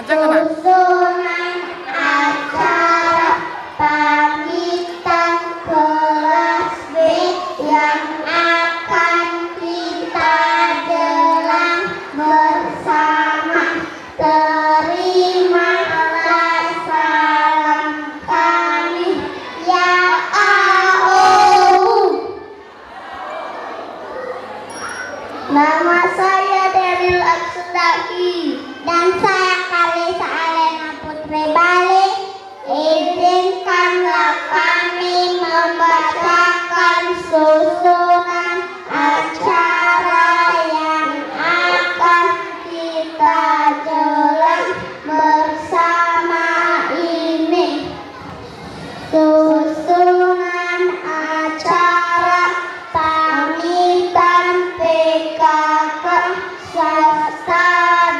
Susunan acara pamitan kelas B yang akan kita jelang bersama. Terimalah salam kami ya AOU. Nama saya Deril Aksudaki dan saya Kalisa Alena Putri Bali. Izinkanlah kami membacakan susunan acara yang akan kita jelang bersama ini. Susunan acara pamitan PKK swasta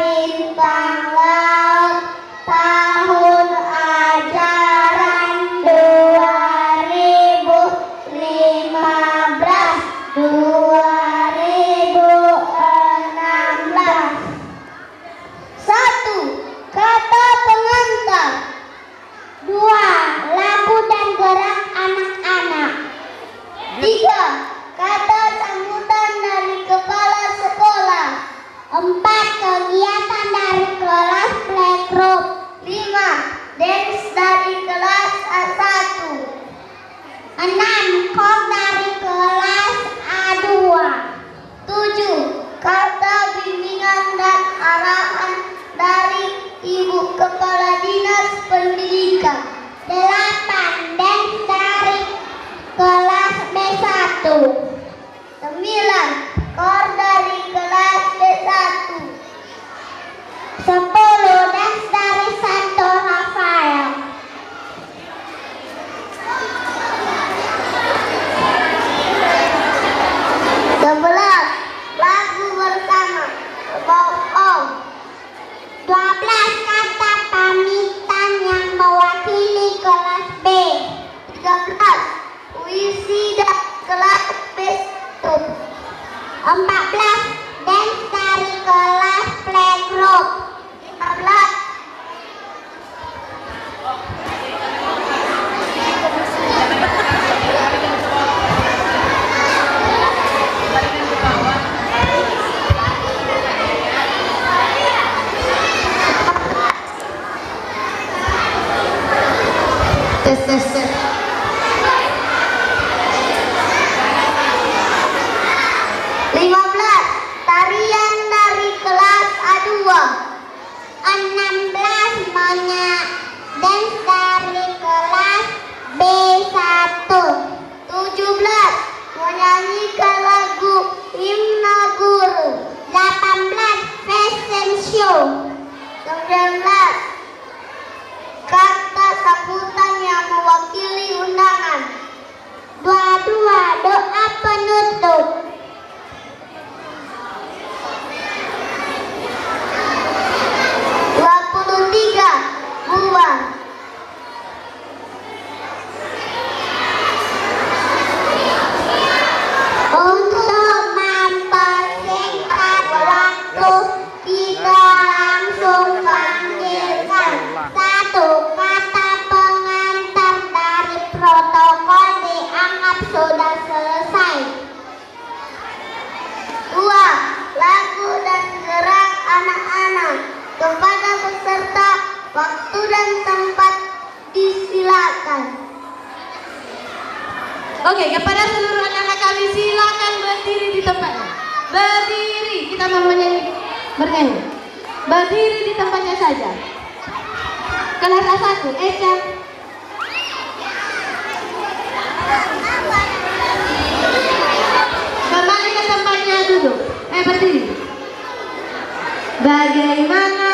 bintang laut tahun ajaran 2015-2016. 1. Kata pengantar. 2. Lagu dan gerak anak-anak. 3. Kata sambutan dari kepala sekolah. 4. Kegiatan dari kelas playgroup. 5. Dance dari kelas A1. 6. Kor dari kelas A2. 7. Kata bimbingan dan arahan dari Ibu Kepala Dinas Pendidikan. 8. Dance dari kelas B1. 9. Kor dari kelas B1. 10. Dance dari Santo Rafael. 11. Lagu bersama bohong. 12. Kata pamitan yang mewakili kelas B. 13. Puisi dari kelas B1. 14. Dance dari kelas playgroup. 15. Tarian dari kelas A2. 16. Dance dari kelas B1. 17. Menyanyikan lagu himne guru. 18. Fashion show. 19. Kata sambutan yang mewakili undangan. 22. Doa penutup. 23. Buang. Untuk mempersingkat waktu, kita langsung panggilkan 1. Kata pengantar dari protokol dianggap sudah selesai. 2. Lagu dan gerak anak-anak. Kepada peserta, waktu dan tempat disilakan. Oke, kepada seluruh anak-anak kami silakan berdiri di tempatnya. Berdiri, kita mau bernyanyi. Berdiri di tempatnya saja. Kelas A1, Eca. Kembali ke tempatnya duduk. Berdiri. Bagaimana